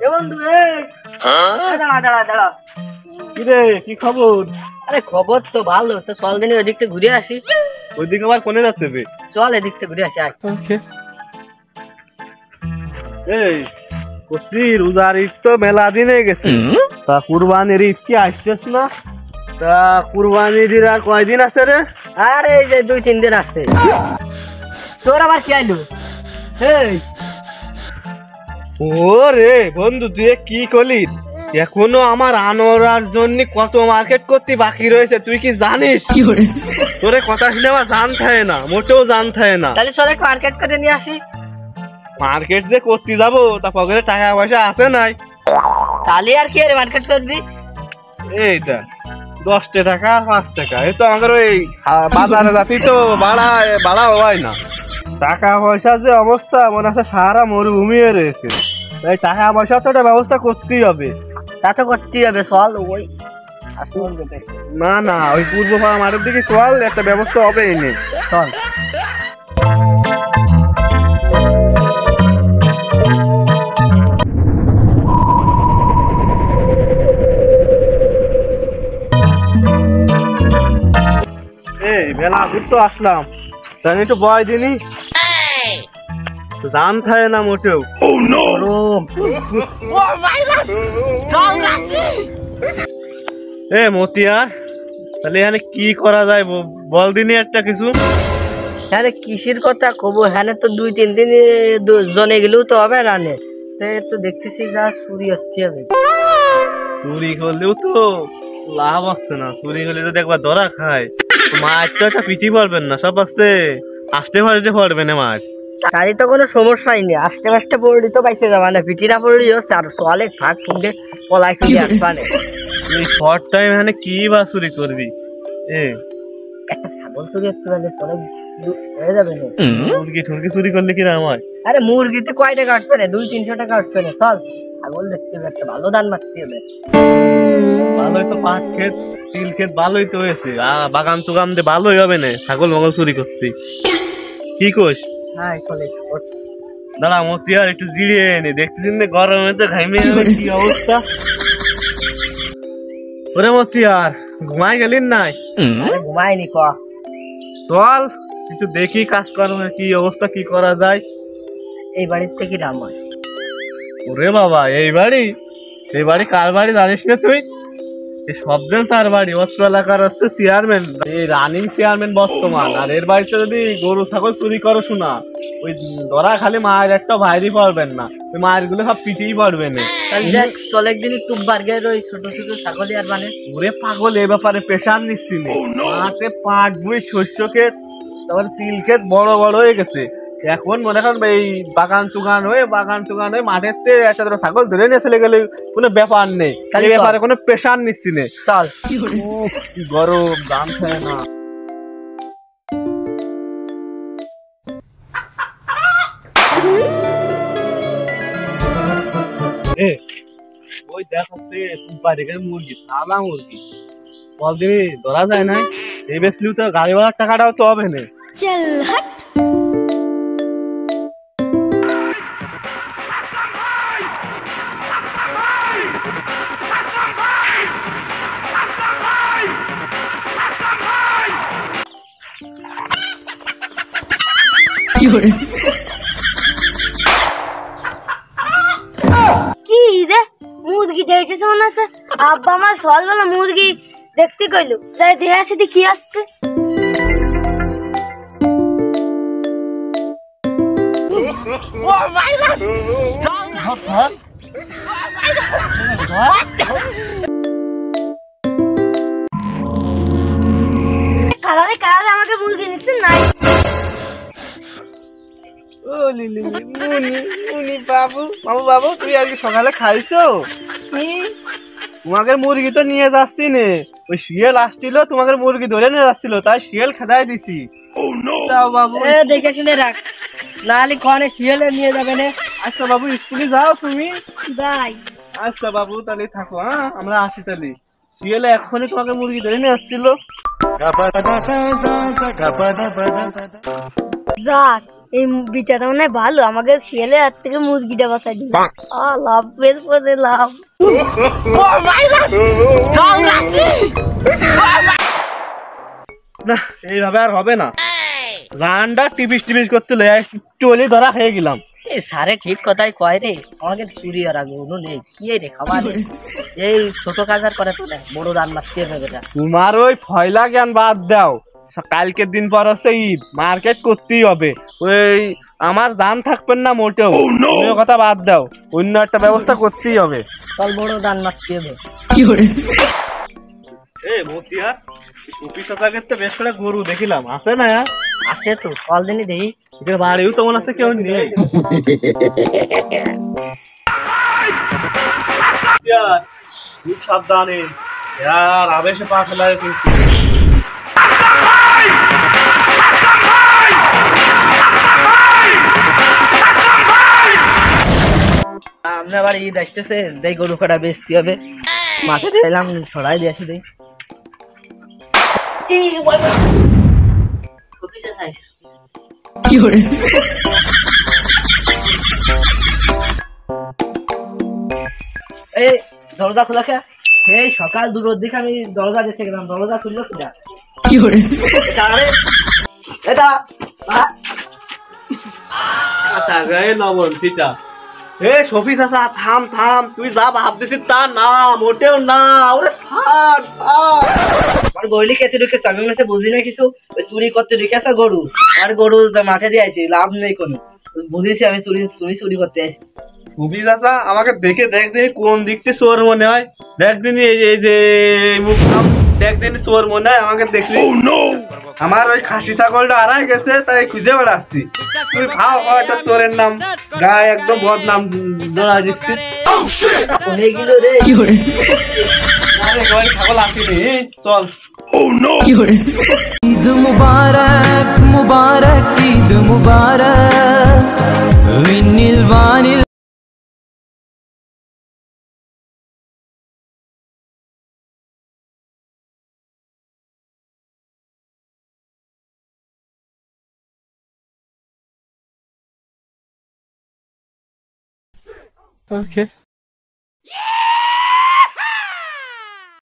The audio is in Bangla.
এ বন্ধু দাঁড়া দাঁড়া দাঁড়া। কি রে, কি খবর? আরে খবর তো ভালো, তো চল দিনে ওইদিক থেকে ঘুরে আসি। ওইদিকে আবার কোনে যাচ্ছে বে? চল এদিক থেকে ঘুরে আসি। এই কসি রোজার ঈদ তো মেলা দিন হয়ে গেছে, তা কুরবানির ঈদ কি আসছিস না? তা কুরবানির ঈদ আর কয়দিন আছে রে? আরে এই যে 2-3 দিন আছে। তোর আবার কি আইলো? এই ও রে বন্ধু, তুই কি করলি? এখনো আমার আনোয়ার জন্য কত মার্কেট করতে বাকি রয়েছে, তুই কি জানিস? তোরে কথা শুনে আমার জানতে হয় না, মোটেও জানতে হয় না। তাহলে চলে মার্কেট করে নিয়ে আসি। মার্কেট যে করতে যাবো তা পকেটে টাকা পয়সা আছে নাই? তাহলে আর কি আরে মার্কেট করবি? এই দেখ 10 টাকা আর 5 টাকা, এই তো আমাদের ওই বাজারে যাতি তো বাড়া হয় না। টাকা পয়সা যে অবস্থা, মনে হচ্ছে সারা মরুভূমি হয়ে রয়েছে, তাই টাকা পয়সা তো একটা ব্যবস্থা করতেই হবে। তা তো করতেই হবে, চল ওই না না, ওই পূর্ব পাড়া মাঠের দিকে চল, একটা ব্যবস্থা হবে এনে চল। এই মেলা দূর তো আসলাম, তাই একটু বয় দিনই জানতে হয় না মোটেও। এ মতিয়ার, তাহলে এখানে কি করা যায় বল দিনই একটা কিছু। হ্যাঁ কিসের কথা কব, হ্যাঁ তো 2-3 দিন জনে গেলেও তো হবে না। তো দেখতেছি যা চুরি হচ্ছে। চুরি করলেও তো লাভ আছে না, চুরি করলে তো দেখবা ধরা খায়, মাছ তো একটা পিটি পারবেন না, সব আসতে আসতে পারবে না মাছ। তাই তো কোনো সমস্যাই নেই, আস্তে আস্তে পড়লি তো পাইছে যাবা না, পিটি না পড়লি আর চলে ফাঁক ফুঁকে পলাই চলে আসবা না। এই শর্ট টাইম এখানে কি বা চুরি করবি? একটা ছাগল চুরি একটু চলে হয়ে যাবে না। মুরগি ঠুরগি চুরি করলে কি না হয়? আরে মুরগিতে কয় টাকা উঠবে না, 200-300 টাকা উঠবে না। চল ছাগল দেখতে হবে, একটা ভালো দান মারতে হবে। ভালোই তো পাট ক্ষেত তিল ক্ষেত ভালোই তো হয়েছে, বাগান চুগান দিয়ে ভালোই হবে না ছাগল মগল চুরি করতে। কি কোস? হ্যাঁ চলে দাঁড়া মতিয়ার, একটু জিরিয়ে নে, দেখতেছিস না গরমে তো ঘাইমে কি অবস্থা। ওরে মতিয়ার, ঘুমাই গেলিন নাই? ঘুমাইনি ক চল একটু দেখি কাজকর্মের কি অবস্থা, কি করা যায়। এই বাড়ির থেকে নাম হয়। ওরে বাবা, এই বাড়ি কার বাড়ি জানিস না তুই? এই সবজন তার বাড়ি, অস্ত্র এলাকার হচ্ছে চেয়ারম্যান, এই রানিং চেয়ারম্যান বর্তমান। আর এর বাড়িতে যদি গরু ছাগল চুরি করো শোনা, ওই ধরা খালি মায়ের একটা ভাইরই পারবেন না, ওই মায়ের গুলো সব পিটিই পারবে না। চলে একদিন খুব বার্গের ওই ছোট ছোট ছাগল আর মানে ওরে পাগল, এ ব্যাপারে প্রেশার নিচ্ছি মাঠে পাট বই শস্য ক্ষেত, তারপরে তিল ক্ষেত বড় বড় হয়ে গেছে। এখন মনে করেন এই বাগান চুগান হয়ে মাঠের থেকে একটা ছাগল ধরে নিয়ে চলে গেলে কোনো ব্যাপার নেই, এই ব্যাপারে কোনো প্রেশার নিচ্ছি না। চল গরম দাম খায় না। ওই দেখাচ্ছে মুরগি, সাদা মুরগি, বল দিবি ধরা যায় না, এই বেশলিও তো গাড়ি ভাড়ার টাকাটাও তো হবে না। কি রে মুরগি দেখতেছে মনে আছে, আব্বা আমার সকালবেলা মুরগি দেখতে কইলো, যাই দেখে আসি কি আসছে। কারালে কারালে আমাকে মুরগি নিচ্ছে নাই। বাবু তুই আজকে সকালে খাইছো? তোমাকে মুরগি তো নিয়ে যাচ্ছি নে, ওই শিয়াল আসছিল তোমাকে মুরগি ধরে নিয়ে যাচ্ছিল, তাই শিয়াল খেদাই দিছি। বাবু দেখে শুনে রাখ, নাহলে কনে শিয়ালে নিয়ে যাবে না। আচ্ছা বাবু স্কুলে যাও তুমি? বাই। আচ্ছা বাবু তাহলে থাকো, হ্যাঁ আমরা আসি তাহলে। শিয়ালে এখনই তোমাকে মুরগি ধরে নিয়ে আসছিল। যাক এই বিচারটা মানে ভালো, আমাকে শিয়ালের হাত থেকে মুরগিটা বাঁচাই দিল। লাভ, বেশ করে লাভ। না এইভাবে আর হবে না, রানটা টিপিস টিপিস করতে লে একটু হলেই ধরা খেয়ে গেলাম। এই সারে ঠিক কথাই কয় রে, আমাকে চুরি আর আগে উনু নেই কি রে খাবার নেই। এই ছোট কাজ আর করে তো না, বড় দান মারতে হবে বেটা। তোমার ওই ফয়লা জ্ঞান বাদ দাও, কালকের দিন পর হচ্ছে ঈদ, মার্কেট করতেই হবে। ওই আমার দান থাকবেন না মোটেও, তুমি ও কথা বাদ দাও, অন্য একটা ব্যবস্থা করতেই হবে। চল বড় দান মারতে হবে। এ মতিয়ার অফিস আসাকে তো বেশ করে গরু দেখিলাম, আছে না? আছে তো, চল দিনই দেখি। এদের বাড়িও তো মনে আছে কেউ নেই। খুব সাবধানে, আর আবেশে পা ফেলায় কিন্তু। আমরা আবার ঈদ আসতেছে, দেই গরু কাটা বেচতে হবে। মাঠে এলাম, ছড়াই দিয়ে আসি দেই। অফিসে যাই। এই দরজা খোলা কে? সেই সকাল 2টার দিকে আমি দরজা দেখতে গেলাম, দরজা খুললো কিনা? কাটা গায়ে লবণ সিটা। এ সফি চাচা থাম থাম, তুই যা ভাবতেছিস তা না, মোটেও না। ওরে সার সার আর গরলি কেটে ঢুকেছে, আমি মনে বুঝি না কিছু। ওই চুরি করতে ঢুকেছে গরু, আর গরু মাঠে দিয়ে আইছি, লাভ নেই কোনো। বুঝেছি আমি চুরি করতে আসি। সফি চাচা আমাকে দেখে দেখ দেখি কোন দিকতে চোর মনে হয়, দেখ দিনই এই যে মুখ নাম, দেখ দিনই চোর মনে হয় আমাকে দেখলি। আমার ওই খাসি ছাগলটা হারাই গেছে, তাই খুঁজে বেড়াচ্ছি। তুই ভাও একটা চোরের নাম, গায়ে একদম বদনাম জড়া দিচ্ছি। হয়ে গেল রে। আরে ওই ছাগল আসেনি, চল। ঈদ মুবারক মুবারক ঈদ মুবারক বিনিল বানিল। Okay.